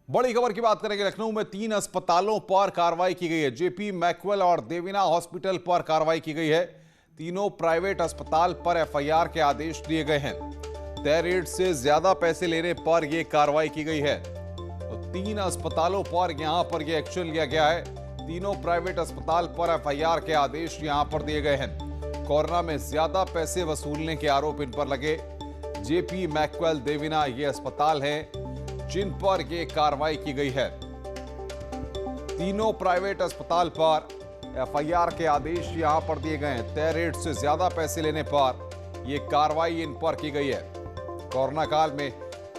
बड़ी खबर की बात करेंगे। लखनऊ में 3 अस्पतालों पर कार्रवाई की गई है। जेपी मैक्सवेल और देवीना हॉस्पिटल पर कार्रवाई की गई है। तीनों प्राइवेट अस्पताल पर एफआईआर के आदेश दिए गए हैं। तय रेट से ज्यादा पैसे लेने पर यह कार्रवाई की गई है। तो 3 अस्पतालों पर यहां पर यह एक्शन लिया गया है। तीनों प्राइवेट अस्पताल पर एफआईआर के आदेश यहां पर दिए गए हैं। कोरोना में ज्यादा पैसे वसूलने के आरोप इन पर लगे। जेपी मैक्सवेल देवीना ये अस्पताल हैं जिन पर यह कार्रवाई की गई है। तीनों प्राइवेट अस्पताल पर एफआईआर के आदेश यहां पर दिए गए हैं। तय रेट से ज्यादा पैसे लेने पर यह कार्रवाई इन पर की गई है। कोरोना काल में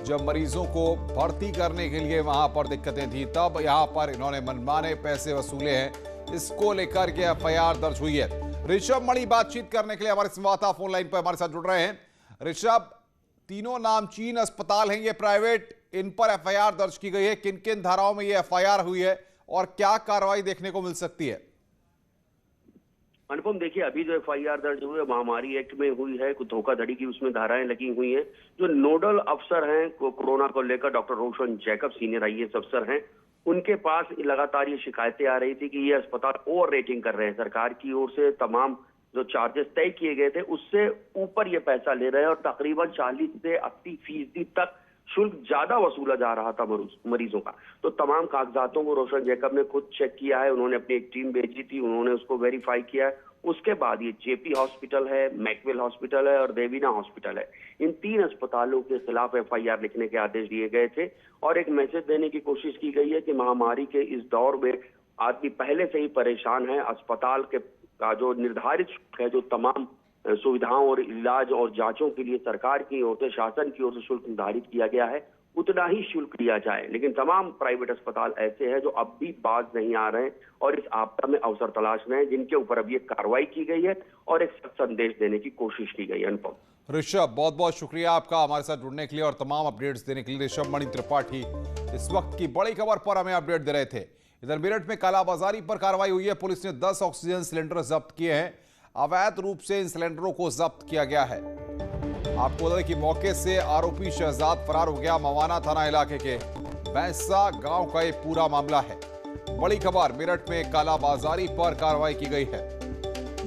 जब मरीजों को भर्ती करने के लिए वहां पर दिक्कतें थी, तब यहां पर इन्होंने मनमाने पैसे वसूले हैं। इसको लेकर के एफआईआर दर्ज हुई है। ऋषभ मणि बातचीत करने के लिए हमारे संवाददाता फोन लाइन पर हमारे साथ जुड़ रहे हैं। ऋषभ, तीनों नामचीन अस्पताल हैं ये प्राइवेट, इन पर एफआईआर दर्ज की गई है। किन किन धाराओं में ये एफआईआर हुई है और क्या कार्रवाई देखने को मिल सकती है? अनुपम, देखिए, अभी जो एफआईआर दर्ज हुई है महामारी एक्ट में हुई है। कुछ धोखाधड़ी की उसमें धाराएं लगी हुई हैं। जो नोडल अफसर हैं कोरोना को लेकर, डॉक्टर रोशन जैकब सीनियर आईएएस अफसर हैं, उनके पास लगातार ये शिकायतें आ रही थी कि ये अस्पताल ओवर रेटिंग कर रहे हैं। सरकार की ओर से तमाम जो चार्जेस तय किए गए थे उससे ऊपर ये पैसा ले रहे हैं और तकरीबन 40 से 80% तक शुल्क ज्यादा वसूला जा रहा था मरीजों का। तो तमाम कागजातों को रोशन जैकब ने खुद चेक किया है। उन्होंने अपनी एक टीम भेजी थी, उन्होंने उसको वेरीफाई किया है। उसके बाद ये जेपी हॉस्पिटल है, मैक्सवेल हॉस्पिटल है और देवीना हॉस्पिटल है, इन 3 अस्पतालों के खिलाफ एफआईआर लिखने के आदेश दिए गए थे। और एक मैसेज देने की कोशिश की गई है कि महामारी के इस दौर में आदमी पहले से ही परेशान है। अस्पताल के का जो निर्धारित शुल्क है, जो तमाम सुविधाओं और इलाज और जांचों के लिए सरकार की ओर से, शासन की ओर से शुल्क निर्धारित किया गया है, उतना ही शुल्क लिया जाए। लेकिन तमाम प्राइवेट अस्पताल ऐसे हैं जो अब भी बाज नहीं आ रहे हैं और इस आपदा में अवसर तलाश रहे हैं, जिनके ऊपर अब ये कार्रवाई की गई है और एक संदेश देने की कोशिश की गई है। अनुपम, ऋषभ, बहुत बहुत शुक्रिया आपका हमारे साथ जुड़ने के लिए और तमाम अपडेट्स देने के लिए। ऋषभ मणि त्रिपाठी इस वक्त की बड़ी खबर पर हमें अपडेट दे रहे थे। इधर मेरठ में कालाबाजारी पर कार्रवाई हुई है। पुलिस ने 10 ऑक्सीजन सिलेंडर जब्त किए हैं। अवैध रूप से इन सिलेंडरों को जब्त किया गया है। आपको बता दें कि मौके से आरोपी शहजाद फरार हो गया। मवाना थाना इलाके के भैंसा गांव का ये पूरा मामला है। बड़ी खबर, मेरठ में कालाबाजारी पर कार्रवाई की गई है।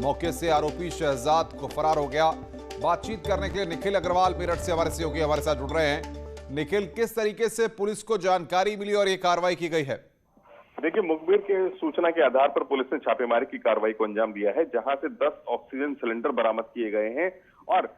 मौके से आरोपी शहजाद को फरार हो गया। बातचीत करने के लिए निखिल अग्रवाल मेरठ से हमारे सहयोगी हमारे साथ जुड़ रहे हैं। निखिल, किस तरीके से पुलिस को जानकारी मिली और ये कार्रवाई की गई है? देखिए, मुखबिर के सूचना के आधार पर पुलिस ने छापेमारी की कार्रवाई को अंजाम दिया है, जहां से 10 ऑक्सीजन सिलेंडर बरामद किए गए हैं। और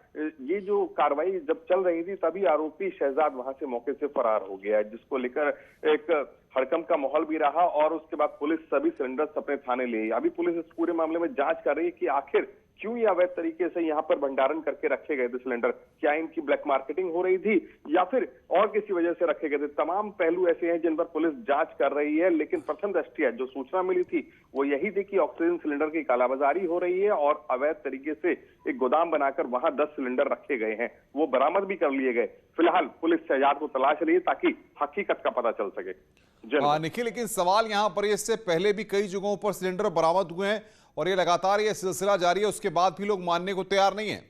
ये जो कार्रवाई जब चल रही थी तभी आरोपी शहजाद वहां से मौके से फरार हो गया है, जिसको लेकर एक हड़कंप का माहौल भी रहा। और उसके बाद पुलिस सभी सिलेंडर्स अपने थाने ले आई। अभी पुलिस इस पूरे मामले में जांच कर रही है कि आखिर क्यों ये अवैध तरीके से यहाँ पर भंडारण करके रखे गए थे सिलेंडर। क्या इनकी ब्लैक मार्केटिंग हो रही थी या फिर और किसी वजह से रखे गए थे? तमाम पहलू ऐसे हैं जिन पर पुलिस जांच कर रही है। लेकिन प्रथम दृष्टया जो सूचना मिली थी वो यही थी कि ऑक्सीजन सिलेंडर की कालाबाजारी हो रही है और अवैध तरीके से एक गोदाम बनाकर वहां 10 सिलेंडर रखे गए हैं। वो बरामद भी कर लिए गए। फिलहाल पुलिस शहजाद को तलाश रही है ताकि हकीकत का पता चल सके। निखिल, लेकिन सवाल यहां पर, इससे पहले भी कई जगहों पर सिलेंडर बरामद हुए हैं और ये लगातार ये सिलसिला जारी है, उसके बाद भी लोग मानने को तैयार नहीं है।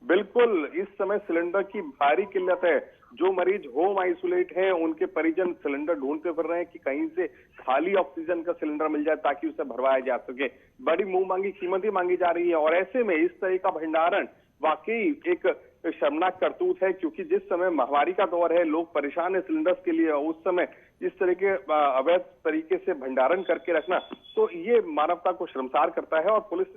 बिल्कुल, इस समय सिलेंडर की भारी किल्लत है। जो मरीज होम आइसोलेट हैं उनके परिजन सिलेंडर ढूंढते फिर रहे हैं कि कहीं से खाली ऑक्सीजन का सिलेंडर मिल जाए ताकि उसे भरवाया जा सके। बड़ी मुंह मांगी कीमतें मांगी जा रही है और ऐसे में इस तरह का भंडारण वाकई एक शर्मनाक करतूत है, क्योंकि जिस समय महामारी का दौर है, लोग परेशान है सिलेंडर्स के लिए, उस समय इस तरह के अवैध तरीके से भंडारण करके रखना तो ये मानवता को शर्मसार करता है। और पुलिस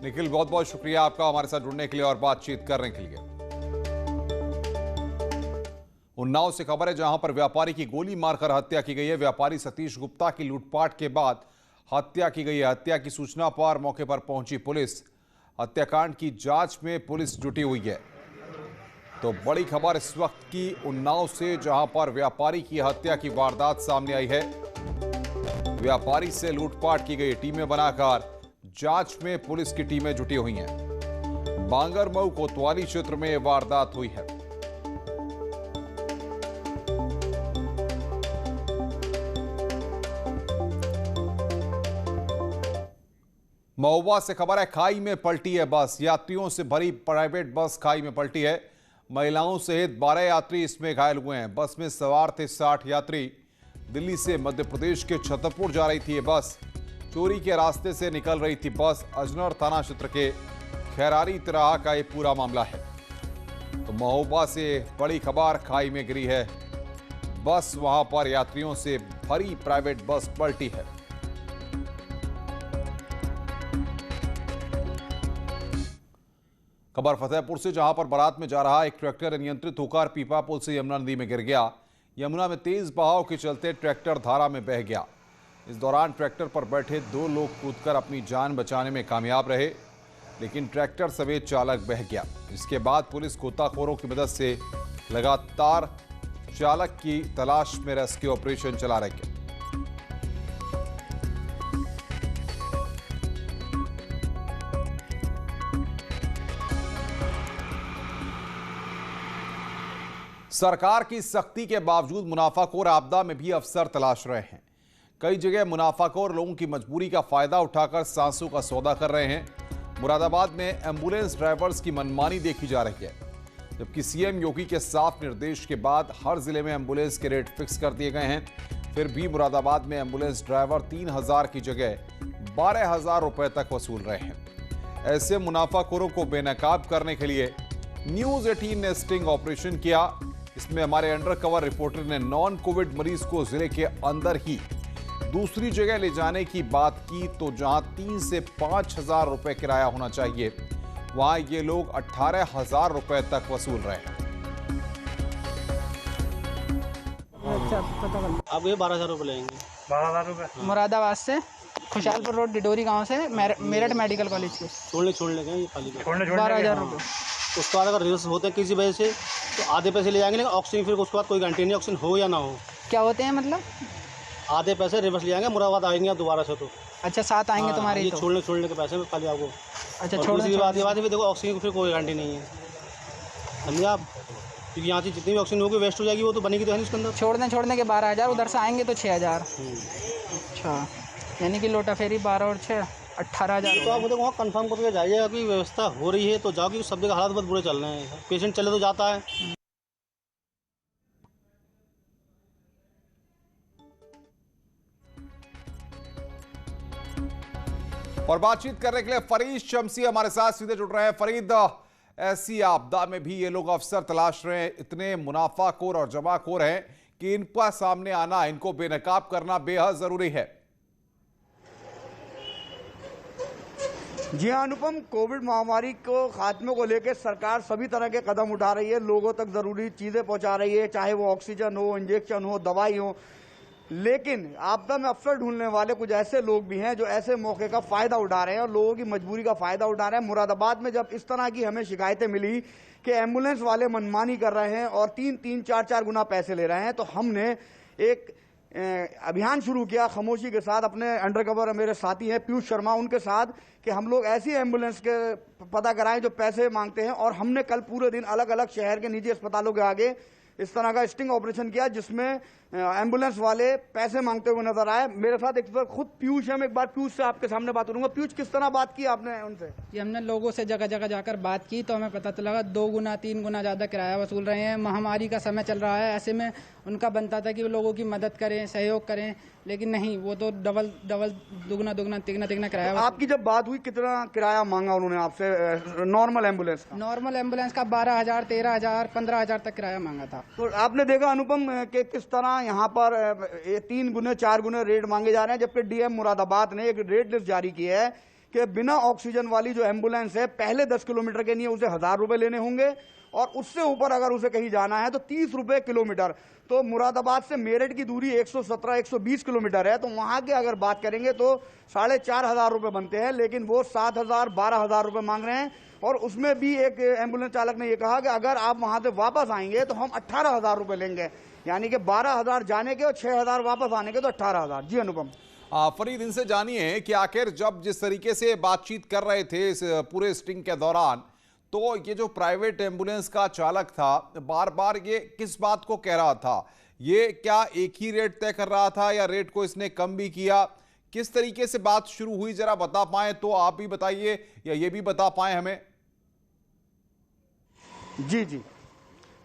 निखिल, बहुत बहुत शुक्रिया आपका हमारे साथ जुड़ने के लिए और बातचीत करने के लिए। उन्नाव से खबर है, जहां पर व्यापारी की गोली मारकर हत्या की गई है। व्यापारी सतीश गुप्ता की लूटपाट के बाद हत्या की गई है। हत्या की सूचना पर मौके पर पहुंची पुलिस। हत्याकांड की जांच में पुलिस जुटी हुई है। तो बड़ी खबर इस वक्त की उन्नाव से, जहां पर व्यापारी की हत्या की वारदात सामने आई है। व्यापारी से लूटपाट की गई। टीमें बनाकर जांच में पुलिस की टीमें जुटी हुई हैं। बांगरमऊ कोतवाली क्षेत्र में यह वारदात हुई है। महुआ से खबर है, खाई में पलटी है बस। यात्रियों से भरी प्राइवेट बस खाई में पलटी है। महिलाओं सहित 12 यात्री इसमें घायल हुए हैं। बस में सवार थे 60 यात्री। दिल्ली से मध्य प्रदेश के छतरपुर जा रही थी ये बस। चोरी के रास्ते से निकल रही थी बस। अजनौर थाना क्षेत्र के खैरारी तिराहा का ये पूरा मामला है। तो महोबा से बड़ी खबर खाई में गिरी है। बस वहां पर यात्रियों से भरी प्राइवेट बस पलटी है। खबर फतेहपुर से, जहां पर बारात में जा रहा एक ट्रैक्टर अनियंत्रित होकर पीपा पुल से यमुना नदी में गिर गया। यमुना में तेज बहाव के चलते ट्रैक्टर धारा में बह गया। इस दौरान ट्रैक्टर पर बैठे 2 लोग कूदकर अपनी जान बचाने में कामयाब रहे, लेकिन ट्रैक्टर समेत चालक बह गया। इसके बाद पुलिस गोताखोरों की मदद से लगातार चालक की तलाश में रेस्क्यू ऑपरेशन चला रही है। सरकार की सख्ती के बावजूद मुनाफाखोर आपदा में भी अफसर तलाश रहे हैं। कई जगह मुनाफाखोर लोगों की मजबूरी का फायदा उठाकर सांसों का सौदा कर रहे हैं। मुरादाबाद में एम्बुलेंस ड्राइवर्स की मनमानी देखी जा रही है, जबकि सीएम योगी के साफ निर्देश के बाद हर जिले में एम्बुलेंस के रेट फिक्स कर दिए गए हैं। फिर भी मुरादाबाद में एम्बुलेंस ड्राइवर 3,000 की जगह 12,000 रुपए तक वसूल रहे हैं। ऐसे मुनाफाखोरों को बेनकाब करने के लिए न्यूज 18 ने स्टिंग ऑपरेशन किया। इसमें हमारे अंडर कवर रिपोर्टर ने नॉन कोविड मरीज को जिले के अंदर ही दूसरी जगह ले जाने की बात की, तो जहां 3 से 5,000 रुपए किराया होना चाहिए, वहां ये लोग 18,000 रुपए तक वसूल रहे हैं। अब ये 12,000 रुपये लेंगे। 12,000 रुपये मुरादाबाद से खुशहालपुर रोड डिडोरी गांव से मेरठ मेडिकल कॉलेज के छोड़ने के ये खाली 12,000 रुपये। उसके बाद अगर रिवर्स होते हैं किसी वजह से तो आधे पैसे ले जाएंगे, लेकिन ऑक्सीजन फिर उसके बाद कोई गारंटी नहीं ऑक्सीजन हो या ना हो। क्या होते हैं मतलब? आधे पैसे रिवर्स ले जाएंगे, मुरादाबाद आएंगे आप दोबारा से तो। अच्छा, साथ आएंगे तुम्हारे ये तो। छोड़ने के पैसे खाली आपको। अच्छा, छोड़ने की बात ये बात है, देखो ऑक्सीजन की फिर कोई गारंटी नहीं है, समझे आप, क्योंकि यहाँ से जितनी भी ऑक्सीजन होगी वेस्ट हो जाएगी, वो तो बनेगी तो है नहीं उसके अंदर। छोड़ने के 12,000, उधर से आएंगे तो 6,000। अच्छा, यानी कि लोटा फेरी 12 और 6 18,000। तो आप देखो वहाँ कन्फर्म करके जाइएगा कि व्यवस्था हो रही है तो जाओ, क्योंकि सब जगह हालात बहुत बुरे चल रहे हैं। पेशेंट चले तो जाता है। और बातचीत करने के लिए फरीद शमसी हमारे साथ सीधे जुड़ रहे हैं। फरीद, ऐसी आपदा में भी ये लोग अफसर तलाश रहे हैं। इतने मुनाफाखोर और जमाखोर हैं कि इनका सामने आना, इनको बेनकाब करना बेहद जरूरी है। जी हाँ अनुपम, कोविड महामारी को खात्मे को लेकर सरकार सभी तरह के कदम उठा रही है। लोगों तक जरूरी चीजें पहुंचा रही है, चाहे वो ऑक्सीजन हो, इंजेक्शन हो, दवाई हो। लेकिन आपदा में अफसर ढूंढने वाले कुछ ऐसे लोग भी हैं जो ऐसे मौके का फायदा उठा रहे हैं और लोगों की मजबूरी का फायदा उठा रहे हैं। मुरादाबाद में जब इस तरह की हमें शिकायतें मिली कि एम्बुलेंस वाले मनमानी कर रहे हैं और 3-3, 4-4 गुना पैसे ले रहे हैं, तो हमने एक अभियान शुरू किया खामोशी के साथ। अपने अंडरकवर मेरे साथी हैं पीयूष शर्मा, उनके साथ, कि हम लोग ऐसी एम्बुलेंस के पता कराएं जो पैसे मांगते हैं। और हमने कल पूरे दिन अलग अलग शहर के निजी अस्पतालों के आगे इस तरह का स्टिंग ऑपरेशन किया, जिसमें एम्बुलेंस वाले पैसे मांगते हुए नजर आए। मेरे साथ एक बार खुद पीयूष है, मैं एक बार पीयूष से आपके सामने बात करूंगा। पीयूष, किस तरह बात की आपने उनसे? कि हमने लोगों से जगह जगह जाकर बात की तो हमें पता चला 2 गुना 3 गुना ज़्यादा किराया वसूल रहे हैं। महामारी का समय चल रहा है, ऐसे में उनका बनता था कि वो लोगों की मदद करें, सहयोग करें, लेकिन नहीं, वो तो डबल दुगना तिगना किराया। आपकी जब बात हुई, कितना किराया मांगा उन्होंने आपसे नॉर्मल एम्बुलेंस का? नॉर्मल एम्बुलेंस का 12,000, 13,000, 15,000 तक किराया मांगा था। तो आपने देखा अनुपम कि किस तरह यहाँ पर 3 गुने 4 गुने रेट मांगे जा रहे हैं, जबकि डीएम मुरादाबाद ने एक रेट लिस्ट जारी की है कि बिना ऑक्सीजन वाली जो एम्बुलेंस है पहले 10 किलोमीटर के लिए उसे 1,000 रुपए लेने होंगे, और उससे ऊपर अगर उसे कहीं जाना है तो 30 रुपए किलोमीटर। तो मुरादाबाद से मेरठ की दूरी 117-120 किलोमीटर है, तो वहां के अगर बात करेंगे तो 4,500 रुपए बनते हैं, लेकिन वो 7,000 12,000 रुपए मांग रहे हैं। और उसमें भी एक एम्बुलेंस चालक ने यह कहा कि अगर आप वहां से वापस आएंगे तो हम 18,000 रुपए लेंगे, यानी कि 12,000 जाने के और 6,000 वापस आने के, तो 18,000। जी अनुपम। फरीद, इनसे जानिए कि आखिर जब जिस तरीके से बातचीत कर रहे थे इस पूरे स्टिंग के दौरान, तो ये जो प्राइवेट एम्बुलेंस का चालक था बार बार ये किस बात को कह रहा था? ये क्या एक ही रेट तय कर रहा था या रेट को इसने कम भी किया? किस तरीके से बात शुरू हुई, जरा बता पाए तो आप भी बताइए, या ये भी बता पाए हमें। जी,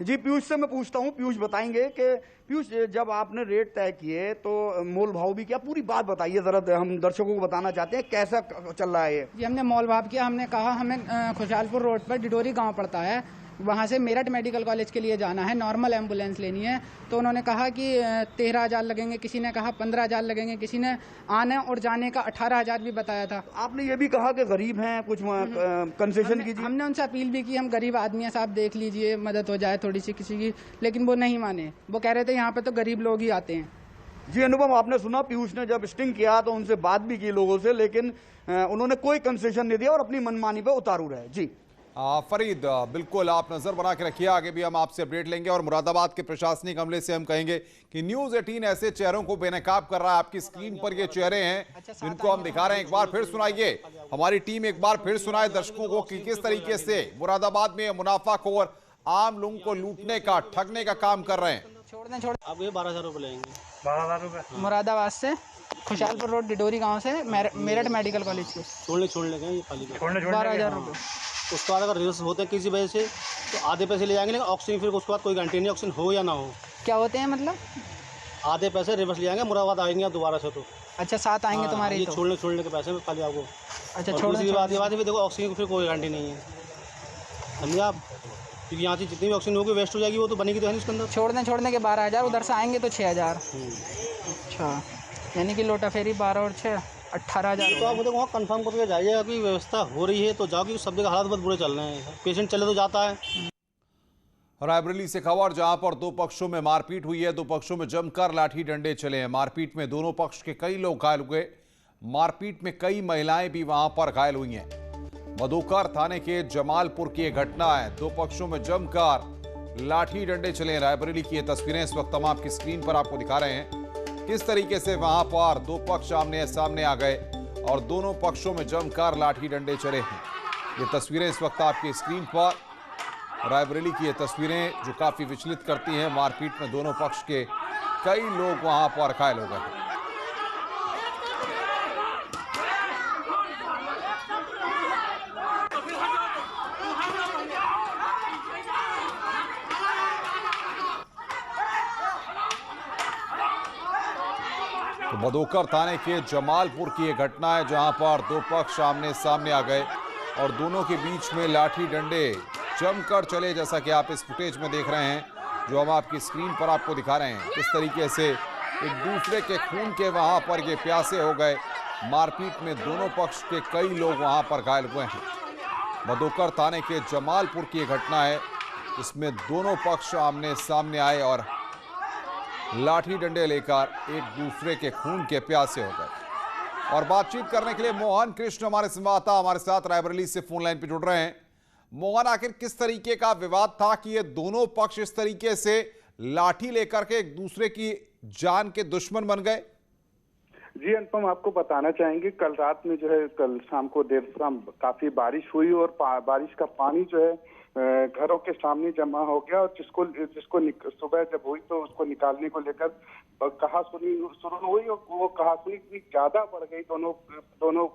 जी पीयूष से मैं पूछता हूँ, पीयूष बताएंगे कि पीयूष जब आपने रेट तय किए तो मोल भाव भी किया, पूरी बात बताइए जरा, हम दर्शकों को बताना चाहते हैं कैसा चल रहा है ये। जी हमने मोल भाव किया, हमने कहा हमें खुशहालपुर रोड पर डिडोरी गांव पड़ता है, वहाँ से मेरठ मेडिकल कॉलेज के लिए जाना है, नॉर्मल एम्बुलेंस लेनी है। तो उन्होंने कहा कि 13,000 लगेंगे, किसी ने कहा 15,000 लगेंगे, किसी ने आने और जाने का 18,000 भी बताया था। आपने ये भी कहा कि गरीब हैं, कुछ कंसेशन कीजिए। हमने उनसे अपील भी की, हम गरीब आदमी हैं साहब, देख लीजिए मदद हो जाए थोड़ी सी किसी की, लेकिन वो नहीं माने। वो कह रहे थे यहाँ पे तो गरीब लोग ही आते हैं। जी अनुपम, आपने सुना पीयूष ने जब स्टिंग किया तो उनसे बात भी की लोगों से, लेकिन उन्होंने कोई कंसेशन नहीं दिया और अपनी मनमानी पे उतारू रहे। जी फरीद, बिल्कुल आप नजर बना के रखिए, आगे भी हम आपसे अपडेट लेंगे। और मुरादाबाद के प्रशासनिक अमले से हम कहेंगे कि न्यूज़ 18 ऐसे चेहरों को बेनकाब कर रहा है। आपकी स्क्रीन पर ये चेहरे हैं जिनको हम दिखा रहे हैं, एक बार फिर सुनाइए, हमारी टीम एक बार फिर सुनाए दर्शकों को कि किस तरीके से मुरादाबाद में मुनाफाखोर आम लोगों को लूटने का, ठगने का काम कर रहे हैं। छोड़ अब ये 12,000 रुपये लेंगे। 12,000 रुपये मुरादाबाद से खुशहालपुर रोड डिडोरी गांव से मेरठ मेडिकल कॉलेज के छोड़ने के ये खाली 12,000 रुपये। उसके बाद अगर रिवर्स होते हैं किसी वजह से तो आधे पैसे ले जाएंगे, लेकिन ऑक्सीजन फिर उसके बाद कोई गारंटी नहीं ऑक्सीजन हो या ना हो। क्या होते हैं मतलब? आधे पैसे रिवर्स ले जाएंगे, मुरादाबाद आएंगे आप दोबारा से तो। अच्छा साथ आएंगे तुम्हारे? ये छोड़ने के पैसे खाली आपको। अच्छा छोड़ने की बात, ये बात है देखो ऑक्सीजन की फिर कोई गारंटी नहीं है, समझे आप, क्योंकि यहाँ से जितनी भी ऑक्सीजन होगी वेस्ट हो जाएगी, वो तो बनेगी तो है नहीं उसके अंदर। छोड़ने के 12,000, उधर से आएंगे तो 6,000। अच्छा, यानी कि लोटा फेरी 12 और 6 18,000। तो आप मुझे वहाँ कंफर्म करके जाइएगा कि व्यवस्था हो रही है तो जाओ, क्योंकि सब जगह हालात बहुत बुरे चल रहे हैं, पेशेंट चले तो जाता है। रायबरेली से खबर, जहां पर दो पक्षों में मारपीट हुई है, दो पक्षों में जमकर लाठी डंडे चले हैं। मारपीट में दोनों पक्ष के कई लोग घायल हुए, मारपीट में कई महिलाएं भी वहां पर घायल हुई हैं। मधुकर थाने के जमालपुर की यह घटना है, दो पक्षों में जमकर लाठी डंडे चले। रायबरेली की ये तस्वीरें इस वक्त हम आपकी स्क्रीन पर आपको दिखा रहे हैं, किस तरीके से वहां पर दो पक्ष आमने सामने आ गए और दोनों पक्षों में जमकर लाठी डंडे चले हैं। ये तस्वीरें इस वक्त आपकी स्क्रीन पर, रायबरेली की ये तस्वीरें जो काफी विचलित करती हैं। मारपीट में दोनों पक्ष के कई लोग वहां पर घायल हो गए। तो मधुकर थाने के जमालपुर की यह घटना है, जहां पर दो पक्ष आमने सामने आ गए और दोनों के बीच में लाठी डंडे जमकर चले, जैसा कि आप इस फुटेज में देख रहे हैं जो हम आपकी स्क्रीन पर आपको दिखा रहे हैं। किस तरीके से एक दूसरे के खून के वहां पर ये प्यासे हो गए। मारपीट में दोनों पक्ष के कई लोग वहां पर घायल हुए हैं। मधुकर थाने के जमालपुर की यह घटना है, इसमें दोनों पक्ष आमने सामने आए और लाठी डंडे लेकर एक दूसरे के खून के प्यासे हो गए। और बातचीत करने के लिए मोहन कृष्ण हमारे संवाददाता हमारे साथ रायबरेली से फोन लाइन पर जुड़ रहे हैं। मोहन, आखिर किस तरीके का विवाद था कि ये दोनों पक्ष इस तरीके से लाठी लेकर के एक दूसरे की जान के दुश्मन बन गए? जी अनुपम, आपको बताना चाहेंगे कल रात में जो है, कल शाम को देर शाम काफी बारिश हुई और बारिश का पानी जो है घरों के सामने जमा हो गया और जिसको सुबह जब हुई तो उसको निकालने को लेकर कहासुनी शुरू हुई और वो कहासुनी इतनी ज्यादा बढ़ गई दोनों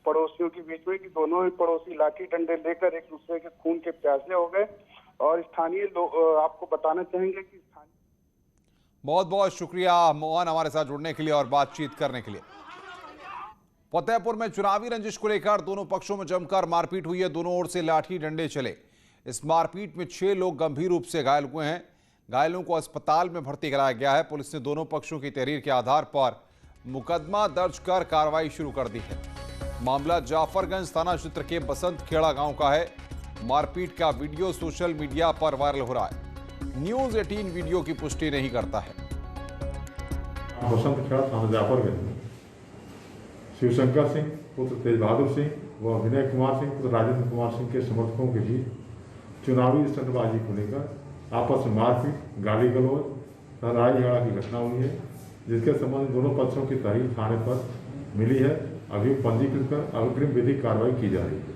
पड़ोसियों के बीच में कि दोनों ही पड़ोसी लाठी डंडे लेकर एक दूसरे के खून के प्यासे हो गए। और स्थानीय लोग, आपको बताना चाहेंगे कि बहुत बहुत शुक्रिया मोहन हमारे साथ जुड़ने के लिए और बातचीत करने के लिए। फतेहपुर में चुनावी रंजिश को लेकर दोनों पक्षों में जमकर मारपीट हुई है, दोनों ओर से लाठी डंडे चले। इस मारपीट में 6 लोग गंभीर रूप से घायल हुए हैं। घायलों को अस्पताल में भर्ती कराया गया है। पुलिस ने दोनों पक्षों की तहरीर के आधार पर मुकदमा दर्ज कर कार्रवाई शुरू कर दी है। मामला जाफरगंज थाना क्षेत्र के बसंत खेड़ा गांव का है। मारपीट का वीडियो सोशल मीडिया पर वायरल हो रहा है। न्यूज़ 18 वीडियो की पुष्टि नहीं करता है। बसंत खेड़ा थाना जाफरगंज शिवशंकर सिंह पुत्र तेज बहादुर सिंह व विनय कुमार सिंह पुत्र राजेंद्र कुमार सिंह के समर्थकों के बीच चुनावी स्टंटबाजी को लेकर आपस में मारपीट, गाली गलौज, लड़ाई झगड़ा की घटना हुई है, जिसके संबंध दोनों पक्षों की तहरीर थाने पर मिली है। अभी पंजीकृत कर अग्रिम विधिक कार्रवाई की जा रही है।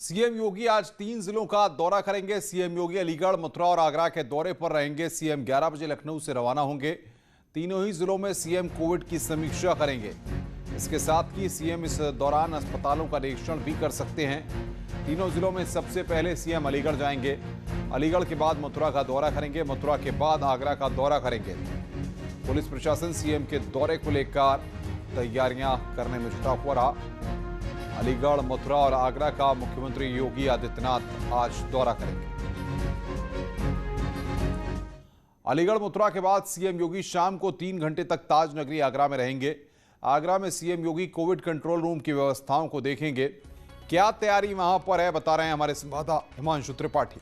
सीएम योगी आज 3 जिलों का दौरा करेंगे। सीएम योगी अलीगढ़, मथुरा और आगरा के दौरे पर रहेंगे। सीएम 11 बजे लखनऊ से रवाना होंगे। तीनों ही जिलों में सीएम कोविड की समीक्षा करेंगे। इसके साथ ही सीएम इस दौरान अस्पतालों का निरीक्षण भी कर सकते हैं। तीनों जिलों में सबसे पहले सीएम अलीगढ़ जाएंगे। अलीगढ़ के बाद मथुरा का दौरा करेंगे। मथुरा के बाद आगरा का दौरा करेंगे। पुलिस प्रशासन सीएम के दौरे को लेकर तैयारियां करने में जुटा हुआ रहा। अलीगढ़, मथुरा और आगरा का मुख्यमंत्री योगी आदित्यनाथ आज दौरा करेंगे। अलीगढ़, मथुरा के बाद सीएम योगी शाम को 3 घंटे तक ताज नगरी आगरा में रहेंगे। आगरा में सीएम योगी कोविड कंट्रोल रूम की व्यवस्थाओं को देखेंगे। क्या तैयारी वहां पर है, बता रहे हैं हमारे संवाददाता हिमांशु त्रिपाठी।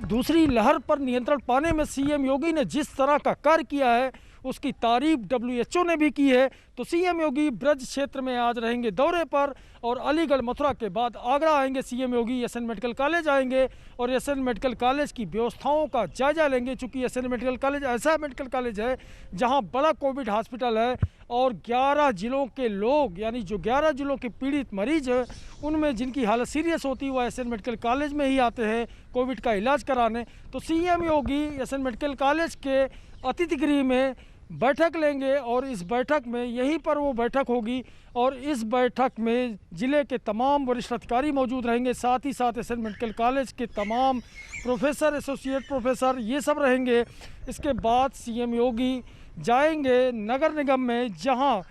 दूसरी लहर पर नियंत्रण पाने में सीएम योगी ने जिस तरह का कार्य किया है उसकी तारीफ WHO ने भी की है। तो सीएम योगी ब्रज क्षेत्र में आज रहेंगे दौरे पर और अलीगढ़, मथुरा के बाद आगरा आएंगे। सीएम योगी एसएन मेडिकल कॉलेज आएंगे और एसएन मेडिकल कॉलेज की व्यवस्थाओं का जायजा लेंगे। चूंकि एसएन मेडिकल कॉलेज ऐसा मेडिकल कॉलेज है जहां बड़ा कोविड हॉस्पिटल है और 11 जिलों के लोग, यानी जो 11 जिलों के पीड़ित मरीज हैं उनमें जिनकी हालत सीरियस होती है वो एसएन मेडिकल कॉलेज में ही आते हैं कोविड का इलाज कराने। तो सीएम योगी एसएन मेडिकल कॉलेज के अतिथि गृह में बैठक लेंगे और इस बैठक में यहीं पर वो बैठक होगी और इस बैठक में जिले के तमाम वरिष्ठ अधिकारी मौजूद रहेंगे। साथ ही साथ एसएन मेडिकल कॉलेज के तमाम प्रोफेसर, एसोसिएट प्रोफेसर ये सब रहेंगे। इसके बाद सीएम योगी जाएंगे नगर निगम में जहां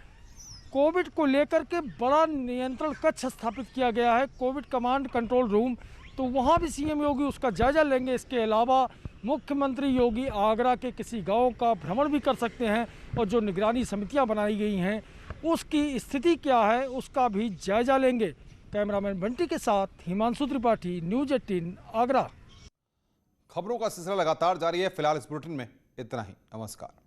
कोविड को लेकर के बड़ा नियंत्रण कक्ष स्थापित किया गया है, कोविड कमांड कंट्रोल रूम। तो वहां भी सीएम योगी उसका जायजा लेंगे। इसके अलावा मुख्यमंत्री योगी आगरा के किसी गांव का भ्रमण भी कर सकते हैं और जो निगरानी समितियां बनाई गई हैं उसकी स्थिति क्या है उसका भी जायजा लेंगे। कैमरामैन बंटी के साथ हिमांशु त्रिपाठी, न्यूज़ 18 आगरा। खबरों का सिलसिला लगातार जारी है। फिलहाल इस बुलेटिन में इतना ही। नमस्कार।